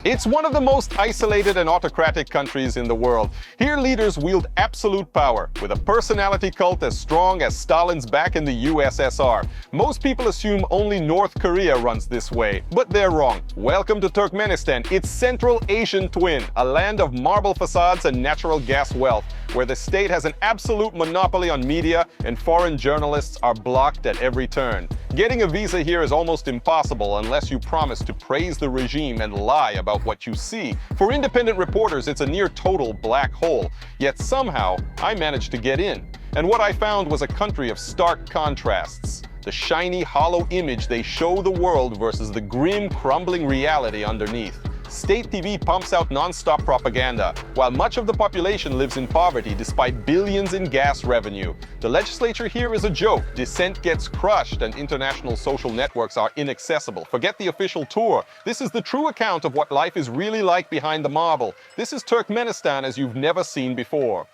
It's one of the most isolated and autocratic countries in the world. Here leaders wield absolute power, with a personality cult as strong as Stalin's back in the USSR. Most people assume only North Korea runs this way, but they're wrong. Welcome to Turkmenistan, its Central Asian twin, a land of marble facades and natural gas wealth, where the state has an absolute monopoly on media and foreign journalists are blocked at every turn. Getting a visa here is almost impossible unless you promise to praise the regime and lie about what you see. For independent reporters, it's a near total black hole. Yet somehow, I managed to get in. And what I found was a country of stark contrasts. The shiny, hollow image they show the world versus the grim, crumbling reality underneath. State TV pumps out non-stop propaganda, while much of the population lives in poverty despite billions in gas revenue. The legislature here is a joke, dissent gets crushed, and international social networks are inaccessible. Forget the official tour. This is the true account of what life is really like behind the marble. This is Turkmenistan as you've never seen before.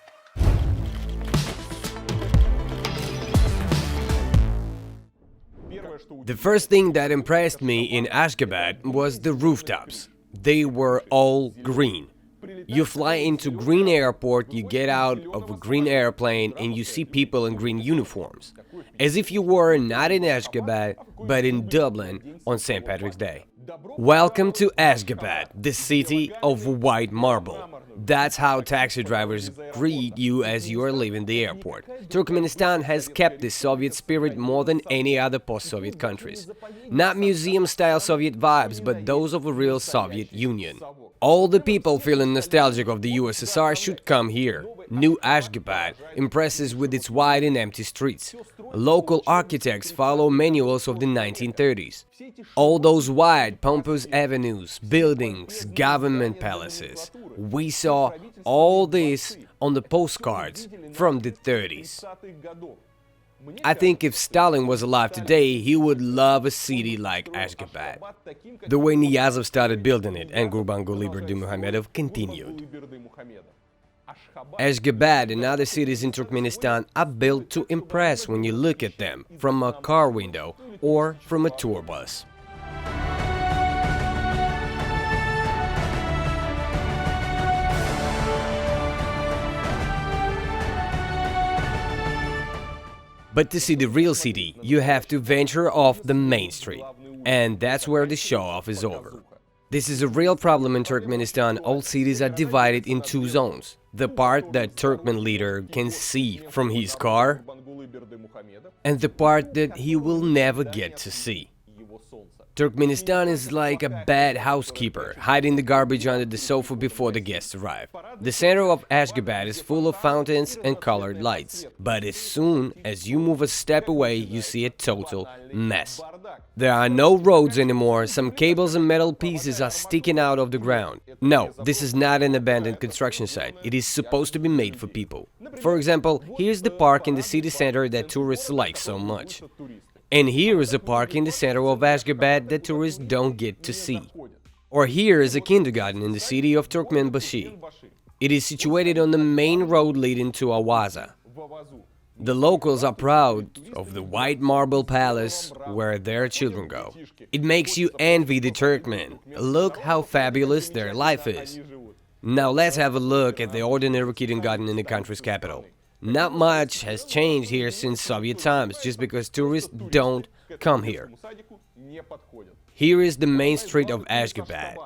The first thing that impressed me in Ashgabat was the rooftops. They were all green. You fly into green airport, you get out of a green airplane, and you see people in green uniforms. As if you were not in Ashgabat, but in Dublin on St. Patrick's Day. Welcome to Ashgabat, the city of white marble. That's how taxi drivers greet you as you are leaving the airport. Turkmenistan has kept the Soviet spirit more than any other post-Soviet countries. Not museum-style Soviet vibes, but those of a real Soviet Union. All the people feeling nostalgic of the USSR should come here. New Ashgabat impresses with its wide and empty streets. Local architects follow manuals of the 1930s. All those wide, pompous avenues, buildings, government palaces. We saw all this on the postcards from the 30s. I think if Stalin was alive today, he would love a city like Ashgabat. The way Niyazov started building it and Gurbanguly Berdimuhamedov continued. Ashgabat and other cities in Turkmenistan are built to impress when you look at them from a car window or from a tour bus. But to see the real city, you have to venture off the main street. And that's where the show-off is over. This is a real problem in Turkmenistan. All cities are divided in two zones. The part that Turkmen leader can see from his car, and the part that he will never get to see. Turkmenistan is like a bad housekeeper, hiding the garbage under the sofa before the guests arrive. The center of Ashgabat is full of fountains and colored lights, but as soon as you move a step away, you see a total mess. There are no roads anymore, some cables and metal pieces are sticking out of the ground. No, this is not an abandoned construction site, it is supposed to be made for people. For example, here's the park in the city center that tourists like so much. And here is a park in the center of Ashgabat that tourists don't get to see. Or here is a kindergarten in the city of Turkmenbashi. It is situated on the main road leading to Awaza. The locals are proud of the white marble palace where their children go. It makes you envy the Turkmen. Look how fabulous their life is. Now let's have a look at the ordinary kindergarten in the country's capital. Not much has changed here since Soviet times, just because tourists don't come here. Here is the main street of Ashgabat.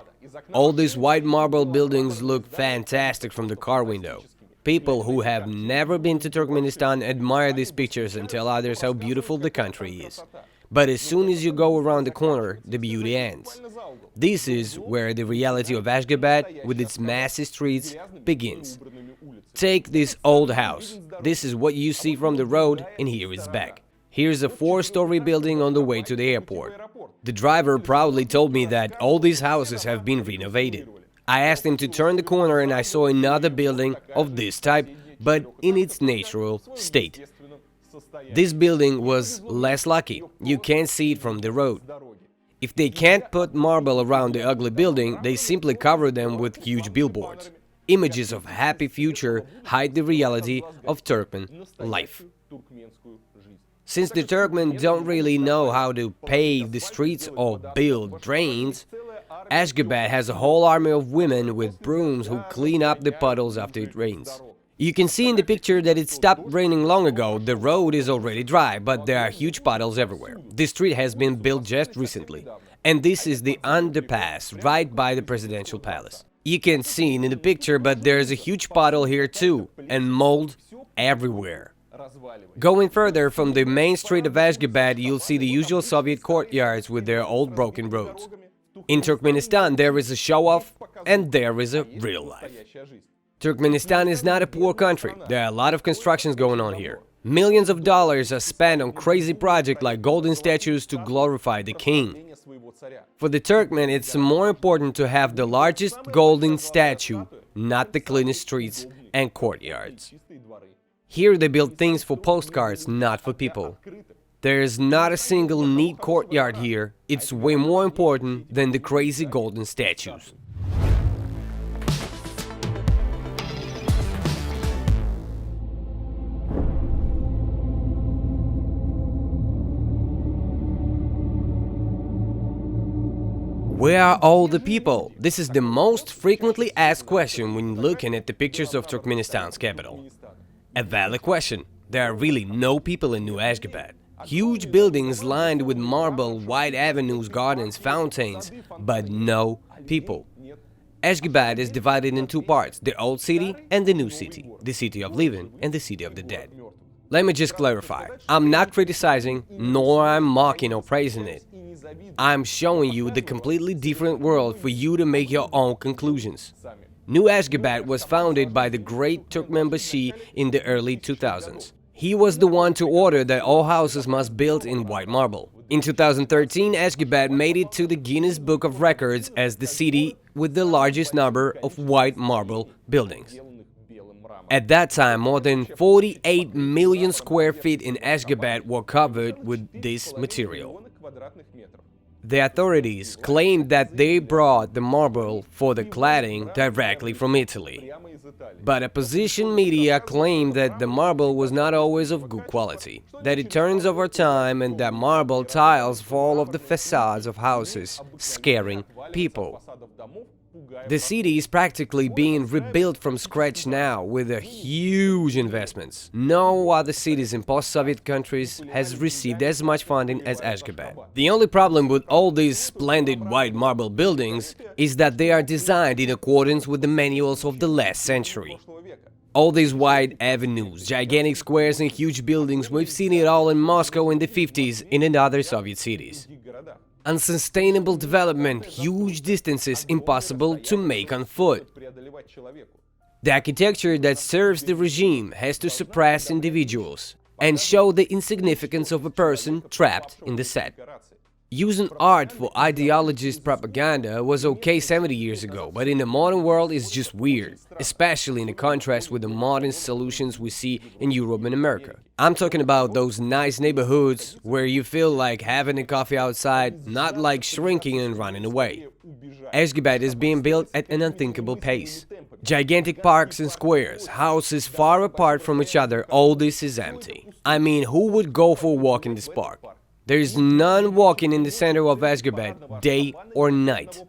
All these white marble buildings look fantastic from the car window. People who have never been to Turkmenistan admire these pictures and tell others how beautiful the country is. But as soon as you go around the corner, the beauty ends. This is where the reality of Ashgabat, with its massive streets, begins. Take this old house. This is what you see from the road, and here it's back. Here's a 4-story building on the way to the airport. The driver proudly told me that all these houses have been renovated. I asked him to turn the corner and I saw another building of this type, but in its natural state. This building was less lucky. You can't see it from the road. If they can't put marble around the ugly building, they simply cover them with huge billboards. Images of happy future hide the reality of Turkmen life. Since the Turkmen don't really know how to pave the streets or build drains, Ashgabat has a whole army of women with brooms who clean up the puddles after it rains. You can see in the picture that it stopped raining long ago. The road is already dry, but there are huge puddles everywhere. This street has been built just recently. And this is the underpass right by the presidential palace. You can see it in the picture, but there's a huge puddle here too, and mold everywhere. Going further from the main street of Ashgabat, you'll see the usual Soviet courtyards with their old broken roads. In Turkmenistan, there is a show-off, and there is a real life. Turkmenistan is not a poor country. There are a lot of constructions going on here. Millions of dollars are spent on crazy projects like golden statues to glorify the king. For the Turkmen, it's more important to have the largest golden statue, not the cleanest streets and courtyards. Here they build things for postcards, not for people. There is not a single neat courtyard here. It's way more important than the crazy golden statues. Where are all the people? This is the most frequently asked question when looking at the pictures of Turkmenistan's capital. A valid question. There are really no people in New Ashgabat. Huge buildings lined with marble, wide avenues, gardens, fountains, but no people. Ashgabat is divided in two parts, the old city and the new city, the city of living and the city of the dead. Let me just clarify, I'm not criticizing, nor I'm mocking or praising it. I'm showing you the completely different world for you to make your own conclusions. New Ashgabat was founded by the great Turkmenbashi in the early 2000s. He was the one to order that all houses must be built in white marble. In 2013, Ashgabat made it to the Guinness Book of Records as the city with the largest number of white marble buildings. At that time, more than 48 million square feet in Ashgabat were covered with this material. The authorities claimed that they brought the marble for the cladding directly from Italy. But opposition media claimed that the marble was not always of good quality, that it turns over time and that marble tiles fall off the facades of houses, scaring people. The city is practically being rebuilt from scratch now with a huge investments. No other cities in post-Soviet countries has received as much funding as Ashgabat. The only problem with all these splendid white marble buildings is that they are designed in accordance with the manuals of the last century. All these wide avenues, gigantic squares and huge buildings, we've seen it all in Moscow in the 50s and in other Soviet cities. Unsustainable development, huge distances impossible to make on foot. The architecture that serves the regime has to suppress individuals and show the insignificance of a person trapped in the set. Using art for ideologist propaganda was okay 70 years ago, but in the modern world it's just weird, especially in the contrast with the modern solutions we see in Europe and America. I'm talking about those nice neighborhoods where you feel like having a coffee outside, not like shrinking and running away. Ashgabat is being built at an unthinkable pace. Gigantic parks and squares, houses far apart from each other, all this is empty. I mean, who would go for a walk in this park? There is none walking in the center of Ashgabat, day or night.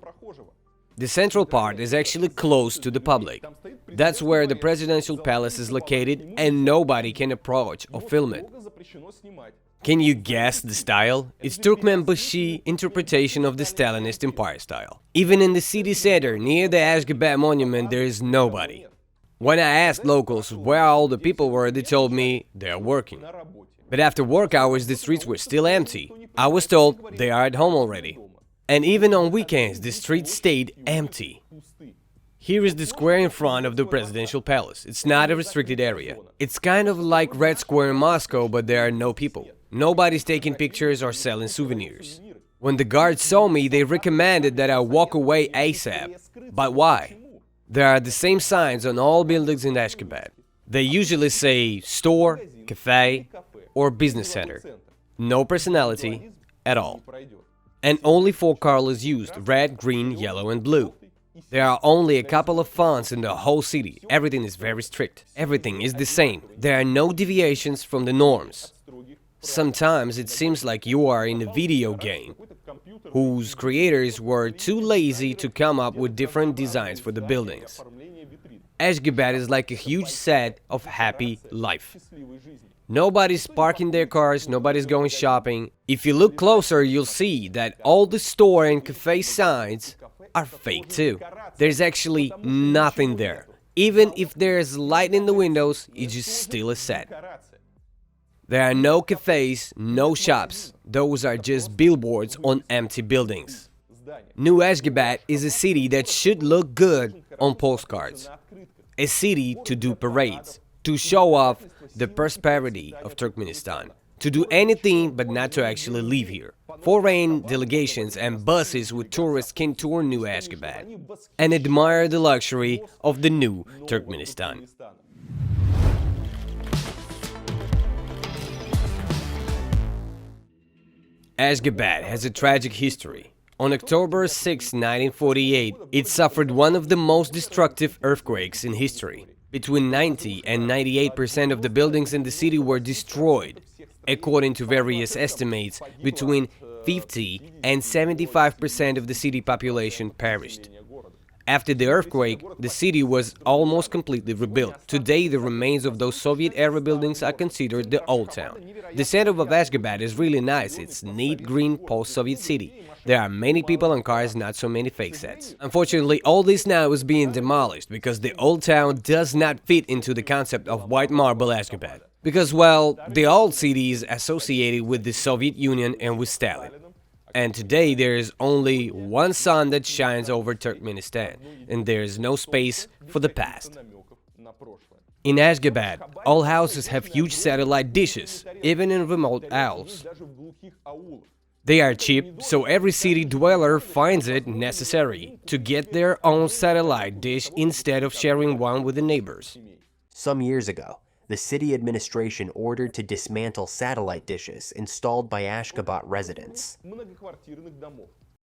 The central part is actually close to the public. That's where the presidential palace is located and nobody can approach or film it. Can you guess the style? It's Turkmenbashi interpretation of the Stalinist empire style. Even in the city center, near the Ashgabat monument, there is nobody. When I asked locals where all the people were, they told me they're working. But after work hours, the streets were still empty. I was told they are at home already. And even on weekends, the streets stayed empty. Here is the square in front of the presidential palace. It's not a restricted area. It's kind of like Red Square in Moscow, but there are no people. Nobody's taking pictures or selling souvenirs. When the guards saw me, they recommended that I walk away ASAP. But why? There are the same signs on all buildings in Ashgabat. They usually say store, cafe, or business center. No personality at all. And only 4 colors used: red, green, yellow and blue. There are only a couple of fonts in the whole city. Everything is very strict. Everything is the same. There are no deviations from the norms. Sometimes it seems like you are in a video game. whose creators were too lazy to come up with different designs for the buildings. Ashgabat is like a huge set of happy life. Nobody's parking their cars, nobody's going shopping. If you look closer, you'll see that all the store and cafe signs are fake too. There's actually nothing there. Even if there's light in the windows, it's just still a set. There are no cafes, no shops. Those are just billboards on empty buildings. New Ashgabat is a city that should look good on postcards. A city to do parades, to show off the prosperity of Turkmenistan, to do anything but not to actually live here. Foreign delegations and buses with tourists can tour New Ashgabat and admire the luxury of the new Turkmenistan. Ashgabat has a tragic history. On October 6, 1948, it suffered one of the most destructive earthquakes in history. Between 90 and 98% of the buildings in the city were destroyed. According to various estimates, between 50 and 75% of the city population perished. After the earthquake, the city was almost completely rebuilt. Today, the remains of those Soviet-era buildings are considered the Old Town. The center of Ashgabat is really nice. It's a neat, green, post-Soviet city. There are many people and cars, not so many fake sets. Unfortunately, all this now is being demolished because the Old Town does not fit into the concept of white marble Ashgabat. Because, well, the old city is associated with the Soviet Union and with Stalin. And today there is only one sun that shines over Turkmenistan, and there is no space for the past. In Ashgabat, all houses have huge satellite dishes, even in remote areas. They are cheap, so every city dweller finds it necessary to get their own satellite dish instead of sharing one with the neighbors. Some years ago, the city administration ordered to dismantle satellite dishes installed by Ashgabat residents.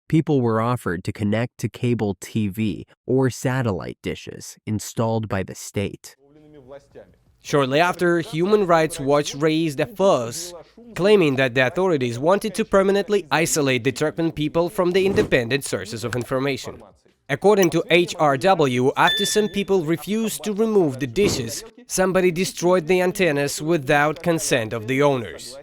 People were offered to connect to cable TV or satellite dishes installed by the state. Shortly after, Human Rights Watch raised a fuss, claiming that the authorities wanted to permanently isolate the Turkmen people from the independent sources of information. According to HRW, after some people refused to remove the dishes, somebody destroyed the antennas without consent of the owners.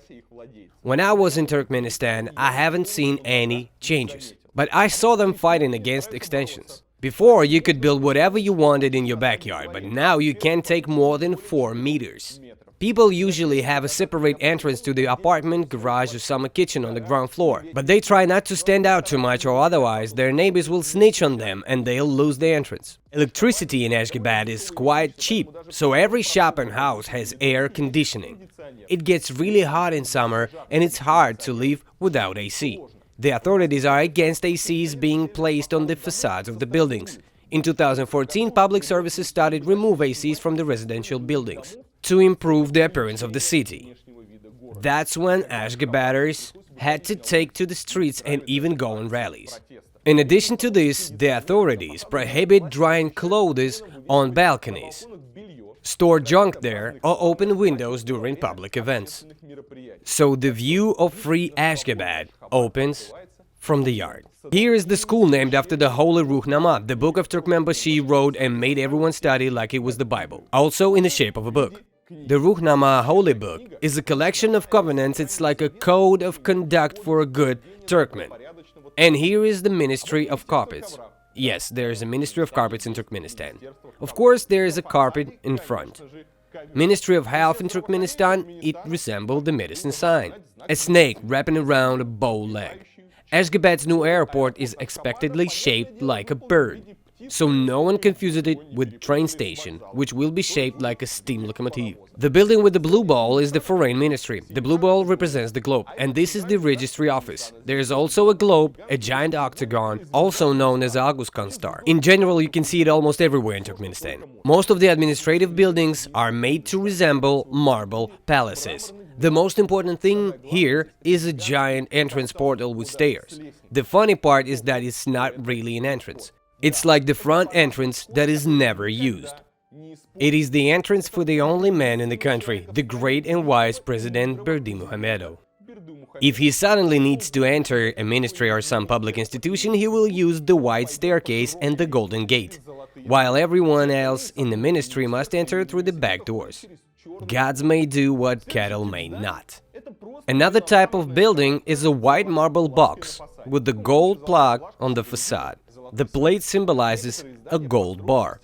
When I was in Turkmenistan, I haven't seen any changes, but I saw them fighting against extensions. Before, you could build whatever you wanted in your backyard, but now you can't take more than 4 meters. People usually have a separate entrance to the apartment, garage or summer kitchen on the ground floor, but they try not to stand out too much or otherwise their neighbors will snitch on them and they'll lose the entrance. Electricity in Ashgabat is quite cheap, so every shop and house has air conditioning. It gets really hot in summer and it's hard to live without AC. The authorities are against ACs being placed on the facades of the buildings. In 2014, public services started remove ACs from the residential buildings to improve the appearance of the city. That's when Ashgabaters had to take to the streets and even go on rallies. In addition to this, the authorities prohibit drying clothes on balconies, store junk there, or open windows during public events. So the view of free Ashgabat opens from the yard. Here is the school named after the Holy Ruhnama, the book of Turkmenbashi wrote and made everyone study like it was the Bible, also in the shape of a book. The Ruhnama Holy Book is a collection of covenants. It's like a code of conduct for a good Turkmen. And here is the Ministry of Carpets. Yes, there is a Ministry of Carpets in Turkmenistan. Of course, there is a carpet in front. Ministry of Health in Turkmenistan, it resembled the medicine sign, a snake wrapping around a bow leg. Ashgabat's new airport is expectedly shaped like a bird, so no one confuses it with train station, which will be shaped like a steam locomotive. The building with the blue ball is the Foreign Ministry. The blue ball represents the globe, and this is the registry office. There is also a globe, a giant octagon, also known as Auguskan star. In general, you can see it almost everywhere in Turkmenistan. Most of the administrative buildings are made to resemble marble palaces. The most important thing here is a giant entrance portal with stairs. The funny part is that it's not really an entrance. It's like the front entrance that is never used. It is the entrance for the only man in the country, the great and wise President Berdimuhamedov. If he suddenly needs to enter a ministry or some public institution, he will use the wide staircase and the golden gate, while everyone else in the ministry must enter through the back doors. Gods may do what cattle may not. Another type of building is a white marble box with the gold plaque on the facade. The plate symbolizes a gold bar.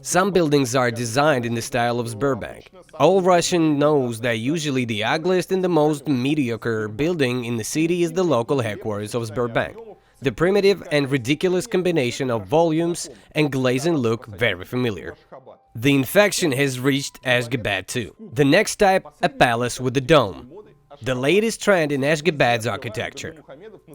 Some buildings are designed in the style of Sberbank. All Russian knows that usually the ugliest and the most mediocre building in the city is the local headquarters of Sberbank. The primitive and ridiculous combination of volumes and glazing look very familiar. The infection has reached Ashgabat too. The next type, a palace with a dome. The latest trend in Ashgabat's architecture.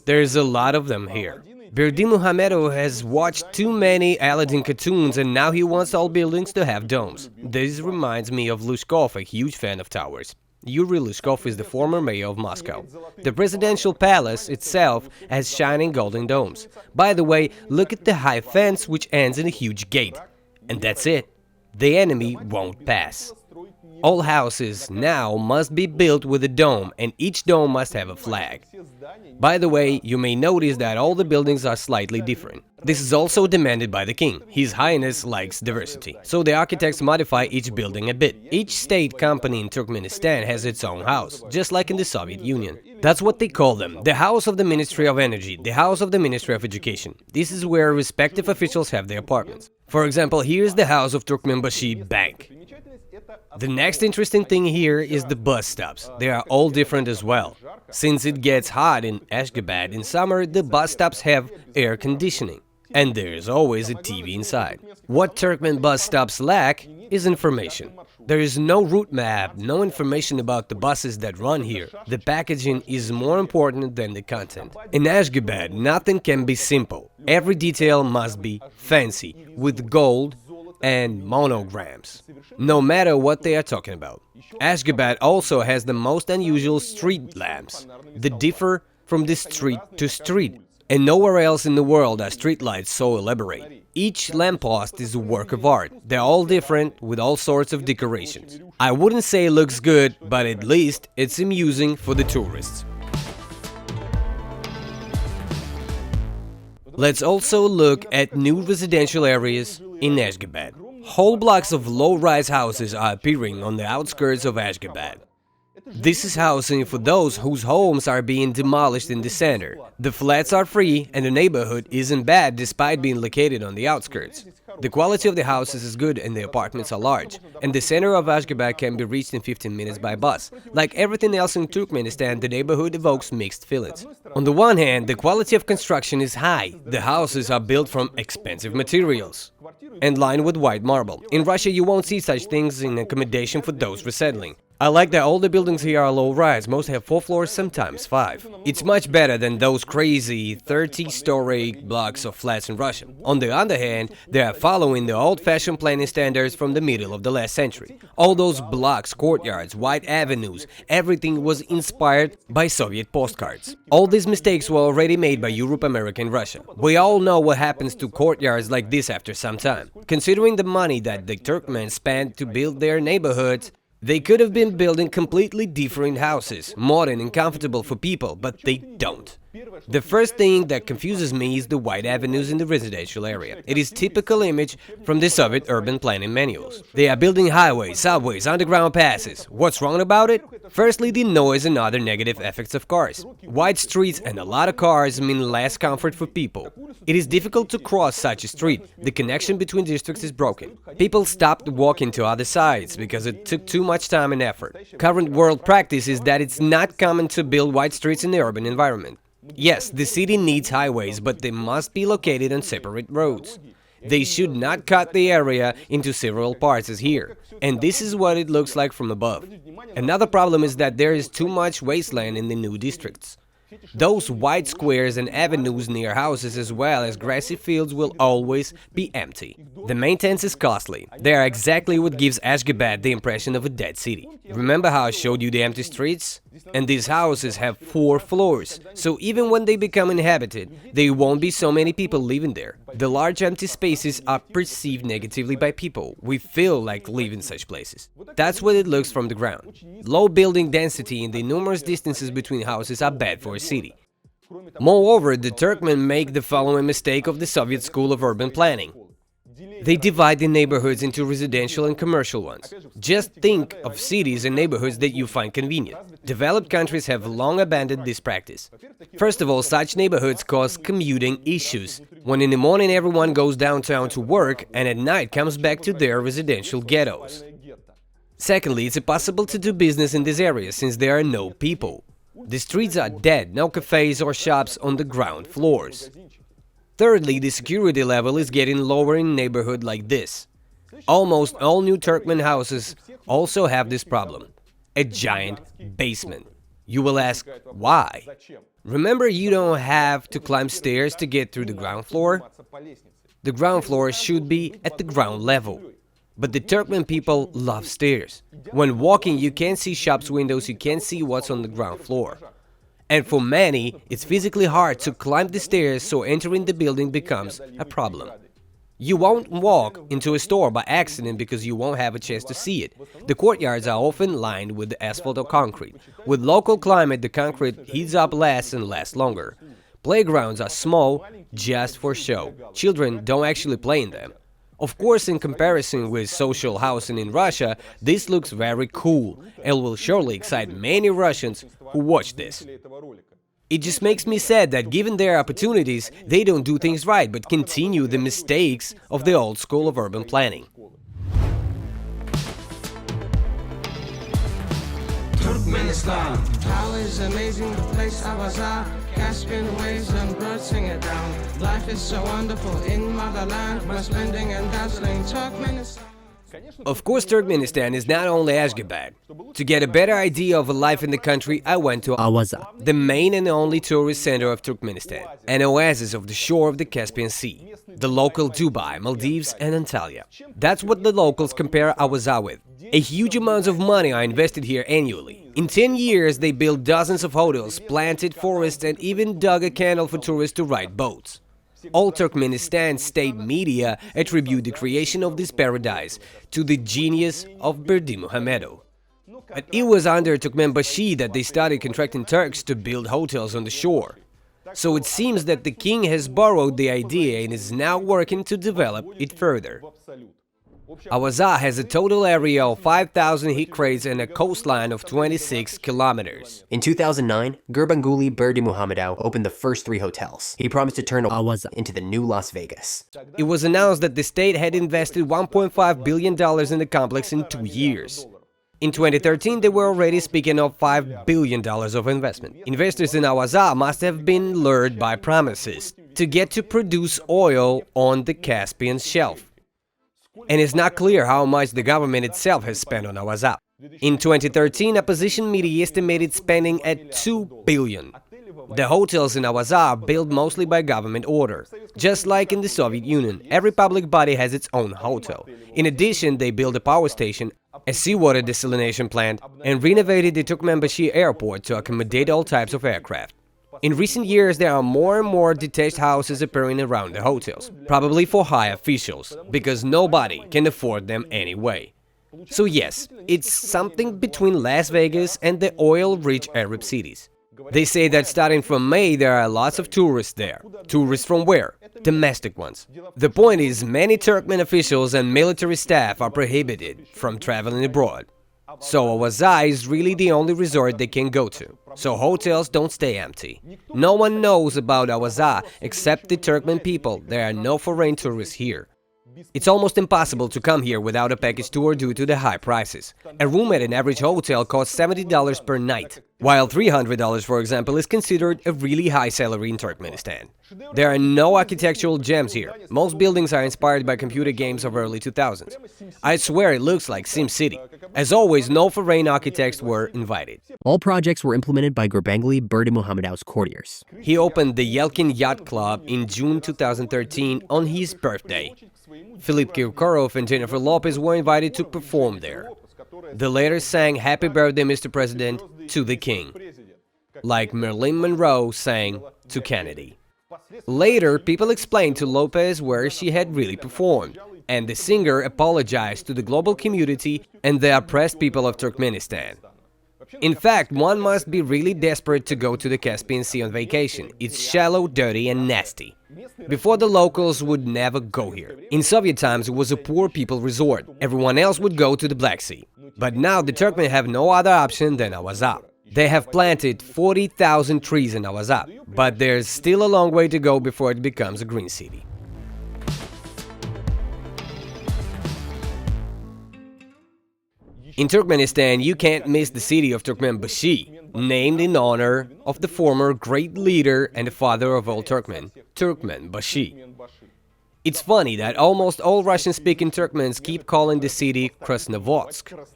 There's a lot of them here. Berdimuhamedov has watched too many Aladdin cartoons and now he wants all buildings to have domes. This reminds me of Lushkov, a huge fan of towers. Yuri Lushkov is the former mayor of Moscow. The presidential palace itself has shining golden domes. By the way, look at the high fence which ends in a huge gate. And that's it. The enemy won't pass. All houses now must be built with a dome, and each dome must have a flag. By the way, you may notice that all the buildings are slightly different. This is also demanded by the king. His Highness likes diversity, so the architects modify each building a bit. Each state company in Turkmenistan has its own house, just like in the Soviet Union. That's what they call them, the House of the Ministry of Energy, the House of the Ministry of Education. This is where respective officials have their apartments. For example, here's the House of Turkmenbashi Bank. The next interesting thing here is the bus stops. They are all different as well. Since it gets hot in Ashgabat in summer, the bus stops have air conditioning. And there's always a TV inside. What Turkmen bus stops lack is information. There is no route map, no information about the buses that run here. The packaging is more important than the content. In Ashgabat, nothing can be simple. Every detail must be fancy, with gold and monograms, no matter what they are talking about. Ashgabat also has the most unusual street lamps. They differ from the street to street, and nowhere else in the world are streetlights so elaborate. Each lamppost is a work of art. They're all different, with all sorts of decorations. I wouldn't say it looks good, but at least it's amusing for the tourists. Let's also look at new residential areas in Ashgabat. Whole blocks of low-rise houses are appearing on the outskirts of Ashgabat. This is housing for those whose homes are being demolished in the center. The flats are free and the neighborhood isn't bad despite being located on the outskirts. The quality of the houses is good and the apartments are large. And the center of Ashgabat can be reached in 15 minutes by bus. Like everything else in Turkmenistan, the neighborhood evokes mixed feelings. On the one hand, the quality of construction is high. The houses are built from expensive materials and lined with white marble. In Russia, you won't see such things in accommodation for those resettling. I like that all the buildings here are low-rise, most have 4 floors, sometimes 5. It's much better than those crazy 30-story blocks of flats in Russia. On the other hand, they are following the old-fashioned planning standards from the middle of the last century. All those blocks, courtyards, wide avenues, everything was inspired by Soviet postcards. All these mistakes were already made by Europe, America and Russia. We all know what happens to courtyards like this after some time. Considering the money that the Turkmens spent to build their neighborhoods, they could have been building completely different houses, modern and comfortable for people, but they don't. The first thing that confuses me is the wide avenues in the residential area. It is typical image from the Soviet urban planning manuals. They are building highways, subways, underground passes. What's wrong about it? Firstly, the noise and other negative effects of cars. Wide streets and a lot of cars mean less comfort for people. It is difficult to cross such a street. The connection between districts is broken. People stopped walking to other sides because it took too much time and effort. Current world practice is that it's not common to build wide streets in the urban environment. Yes, the city needs highways, but they must be located on separate roads. They should not cut the area into several parts as here, and this is what it looks like from above. Another problem is that there is too much wasteland in the new districts. Those wide squares and avenues near houses as well as grassy fields will always be empty. The maintenance is costly. They are exactly what gives Ashgabat the impression of a dead city. Remember how I showed you the empty streets? And these houses have 4 floors, so even when they become inhabited, there won't be so many people living there. The large empty spaces are perceived negatively by people. We feel like living such places. That's what it looks from the ground. Low building density and the numerous distances between houses are bad for a city. Moreover, the Turkmen make the following mistake of the Soviet school of urban planning. They divide the neighborhoods into residential and commercial ones. Just think of cities and neighborhoods that you find convenient. Developed countries have long abandoned this practice. First of all, such neighborhoods cause commuting issues, when in the morning everyone goes downtown to work and at night comes back to their residential ghettos. Secondly, it's impossible to do business in this area since there are no people. The streets are dead, no cafes or shops on the ground floors. Thirdly, the security level is getting lower in a neighborhood like this. Almost all new Turkmen houses also have this problem: a giant basement. You will ask, why? Remember, you don't have to climb stairs to get through the ground floor? The ground floor should be at the ground level. But the Turkmen people love stairs. When walking, you can't see shops' windows, you can't see what's on the ground floor. And for many, it's physically hard to climb the stairs, so entering the building becomes a problem. You won't walk into a store by accident because you won't have a chance to see it. The courtyards are often lined with asphalt or concrete. With local climate, the concrete heats up less and lasts longer. Playgrounds are small, just for show. Children don't actually play in them. Of course, in comparison with social housing in Russia, this looks very cool and will surely excite many Russians who watch this. It just makes me sad that given their opportunities, they don't do things right but continue the mistakes of the old school of urban planning. Turkmenistan, how is amazing the place Awaza, Caspian waves and birds sing it down. Life is so wonderful in motherland, we're splendid and dazzling Turkmenistan. Of course, Turkmenistan is not only Ashgabat. To get a better idea of life in the country, I went to Awaza, the main and only tourist center of Turkmenistan, an oasis of the shore of the Caspian Sea, the local Dubai, Maldives and Antalya. That's what the locals compare Awaza with. A huge amount of money are invested here annually. In 10 years, they built dozens of hotels, planted forests and even dug a canal for tourists to ride boats. All Turkmenistan state media attribute the creation of this paradise to the genius of Berdimuhamedov. But it was under Turkmenbashi that they started contracting Turks to build hotels on the shore. So it seems that the king has borrowed the idea and is now working to develop it further. Awaza has a total area of 5,000 hectares and a coastline of 26 kilometers. In 2009, Gurbanguly Berdimuhamedov opened the first 3 hotels. He promised to turn Awaza into the new Las Vegas. It was announced that the state had invested $1.5 billion in the complex in 2 years. In 2013, they were already speaking of $5 billion of investment. Investors in Awaza must have been lured by promises to get to produce oil on the Caspian shelf. And it's not clear how much the government itself has spent on Awaza. In 2013, opposition media estimated spending at $2 billion. The hotels in Awaza are built mostly by government order. Just like in the Soviet Union, every public body has its own hotel. In addition, they built a power station, a seawater desalination plant, and renovated the Turkmenbashi airport to accommodate all types of aircraft. In recent years, there are more and more detached houses appearing around the hotels, probably for high officials, because nobody can afford them anyway. So yes, it's something between Las Vegas and the oil-rich Arab cities. They say that starting from May, there are lots of tourists there. Tourists from where? Domestic ones. The point is, many Turkmen officials and military staff are prohibited from traveling abroad. So Awaza is really the only resort they can go to. So hotels don't stay empty. No one knows about Awaza except the Turkmen people. There are no foreign tourists here. It's almost impossible to come here without a package tour due to the high prices. A room at an average hotel costs $70 per night, while $300, for example, is considered a really high salary in Turkmenistan. There are no architectural gems here. Most buildings are inspired by computer games of early 2000s. I swear it looks like SimCity. As always, no foreign architects were invited. All projects were implemented by Gurbanguly Berdimuhamedov's courtiers. He opened the Yelkin Yacht Club in June 2013 on his birthday. Philip Kirkorov and Jennifer Lopez were invited to perform there. The latter sang "Happy Birthday, Mr. President" to the king, like Marilyn Monroe sang to Kennedy. Later, people explained to Lopez where she had really performed, and the singer apologized to the global community and the oppressed people of Turkmenistan. In fact, one must be really desperate to go to the Caspian Sea on vacation. It's shallow, dirty, and nasty. Before, the locals would never go here. In Soviet times, it was a poor people resort. Everyone else would go to the Black Sea. But now the Turkmen have no other option than Awaza. They have planted 40,000 trees in Awaza, but there's still a long way to go before it becomes a green city. In Turkmenistan, you can't miss the city of Turkmenbashi, named in honor of the former great leader and the father of all Turkmen, Turkmenbashi. It's funny that almost all Russian-speaking Turkmens keep calling the city Krasnovodsk.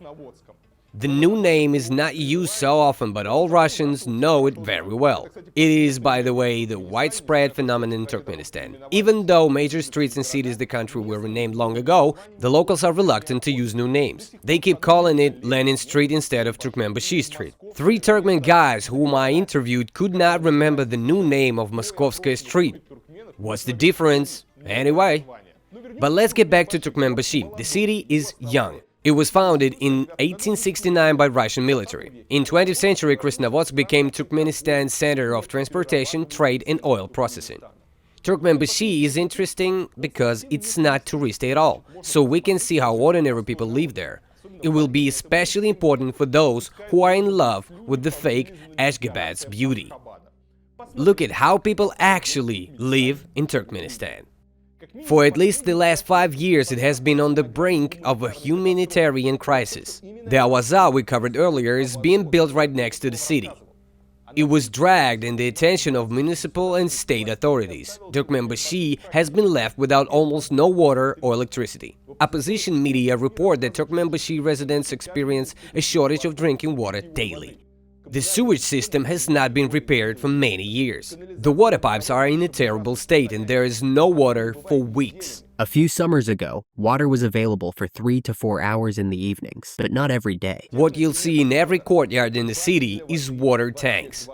The new name is not used so often, but all Russians know it very well. It is, by the way, the widespread phenomenon in Turkmenistan. Even though major streets and cities in the country were renamed long ago, the locals are reluctant to use new names. They keep calling it Lenin Street instead of Turkmenbashi Street. 3 Turkmen guys whom I interviewed could not remember the new name of Moskovskaya Street. What's the difference? Anyway. But let's get back to Turkmenbashi. The city is young. It was founded in 1869 by Russian military. In 20th century, Krasnovodsk became Turkmenistan's center of transportation, trade and oil processing. Turkmenbashi is interesting because it's not touristy at all, so we can see how ordinary people live there. It will be especially important for those who are in love with the fake Ashgabat's beauty. Look at how people actually live in Turkmenistan. For at least the last 5 years, it has been on the brink of a humanitarian crisis. The Awaza we covered earlier is being built right next to the city. It was dragged in the attention of municipal and state authorities. Turkmenbashi has been left without almost no water or electricity. Opposition media report that Turkmenbashi residents experience a shortage of drinking water daily. The sewage system has not been repaired for many years. The water pipes are in a terrible state and there is no water for weeks. A few summers ago, water was available for 3 to 4 hours in the evenings, but not every day. What you'll see in every courtyard in the city is water tanks.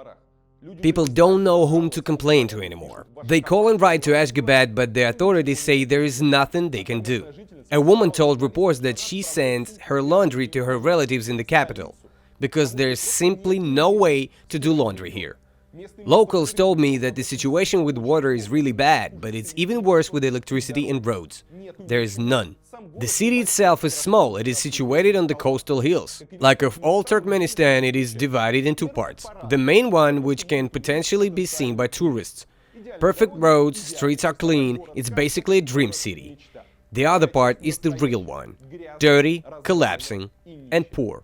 People don't know whom to complain to anymore. They call and write to Ashgabat, but the authorities say there is nothing they can do. A woman told reporters that she sends her laundry to her relatives in the capital, because there's simply no way to do laundry here. Locals told me that the situation with water is really bad, but it's even worse with electricity and roads. There is none. The city itself is small. It is situated on the coastal hills. Like of all Turkmenistan, it is divided into parts. The main one, which can potentially be seen by tourists. Perfect roads, streets are clean, it's basically a dream city. The other part is the real one. Dirty, collapsing, and poor.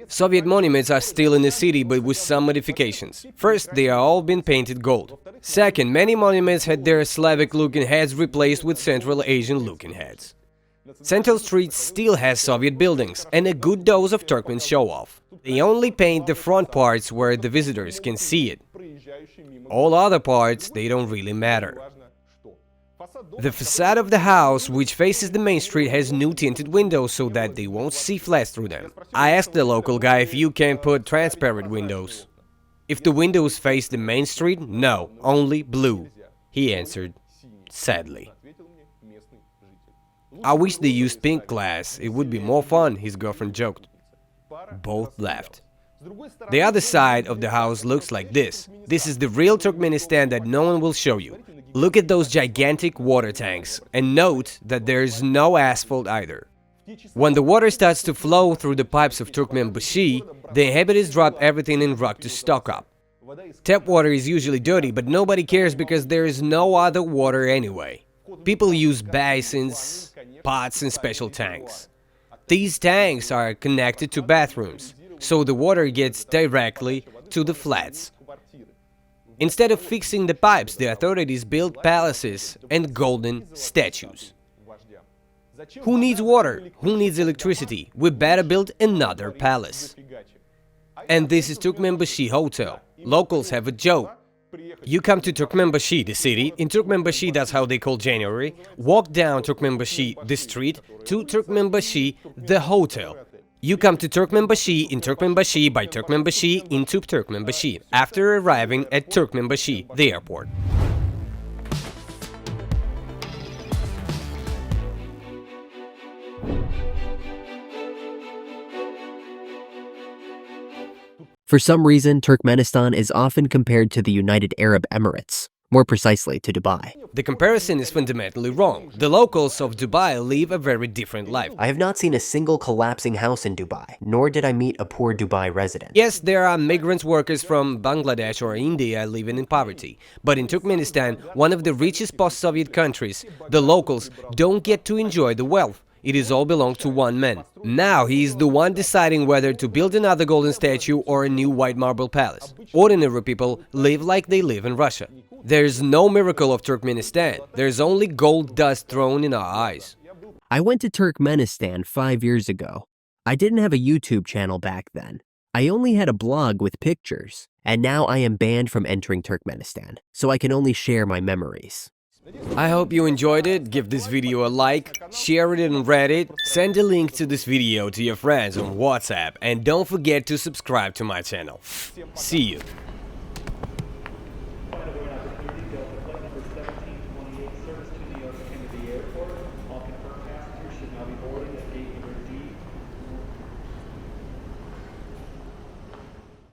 Soviet monuments are still in the city, but with some modifications. First, they are all been painted gold. Second, many monuments had their Slavic-looking heads replaced with Central Asian-looking heads. Central Street still has Soviet buildings and a good dose of Turkmen show-off. They only paint the front parts where the visitors can see it. All other parts, they don't really matter. The facade of the house, which faces the main street, has new tinted windows so that they won't see flash through them. I asked the local guy if you can put transparent windows. If the windows face the main street, no, only blue. He answered, sadly. I wish they used pink glass, it would be more fun, his girlfriend joked. Both laughed. The other side of the house looks like this. This is the real Turkmenistan that no one will show you. Look at those gigantic water tanks, and note that there is no asphalt either. When the water starts to flow through the pipes of Turkmenbashi, the inhabitants drop everything in rock to stock up. Tap water is usually dirty, but nobody cares because there is no other water anyway. People use basins, pots and special tanks. These tanks are connected to bathrooms, so the water gets directly to the flats. Instead of fixing the pipes, the authorities built palaces and golden statues. Who needs water? Who needs electricity? We better build another palace. And this is Turkmenbashi Hotel. Locals have a joke. You come to Turkmenbashi, the city. In Turkmenbashi, that's how they call January. Walk down Turkmenbashi, the street, to Turkmenbashi, the hotel. You come to Turkmenbashi, in Turkmenbashi, by Turkmenbashi, into Turkmenbashi, after arriving at Turkmenbashi, the airport. For some reason, Turkmenistan is often compared to the United Arab Emirates, more precisely to Dubai. The comparison is fundamentally wrong. The locals of Dubai live a very different life. I have not seen a single collapsing house in Dubai, nor did I meet a poor Dubai resident. Yes, there are migrant workers from Bangladesh or India living in poverty. But in Turkmenistan, one of the richest post-Soviet countries, the locals don't get to enjoy the wealth. It is all belongs to one man. Now he is the one deciding whether to build another golden statue or a new white marble palace. Ordinary people live like they live in Russia. There's no miracle of Turkmenistan. There's only gold dust thrown in our eyes. I went to Turkmenistan 5 years ago. I didn't have a YouTube channel back then. I only had a blog with pictures. And now I am banned from entering Turkmenistan, so I can only share my memories. I hope you enjoyed it. Give this video a like, share it on Reddit, send a link to this video to your friends on WhatsApp, and don't forget to subscribe to my channel. See you. Service to the Kennedy Airport. All confirmed passengers should now be boarding.